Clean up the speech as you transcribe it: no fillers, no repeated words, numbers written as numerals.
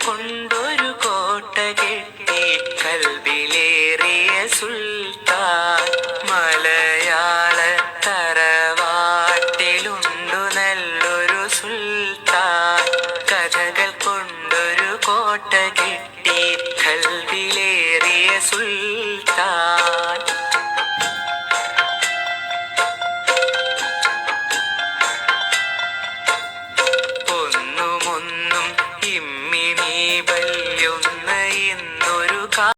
കൊണ്ടൊരു കോട്ട കെട്ടി കൽബിലേറിയ സുൽത്താൻ. മലയാള തറവാട്ടിലുണ്ടു നല്ലൊരു സുൽത്താൻ. കഥകൾ കൊണ്ടൊരു കോട്ട കെട്ടി കൽബിലേറിയ സുൽത്താൻ. ഒന്നും ഇമ്മിണി വല്യൊന്ന്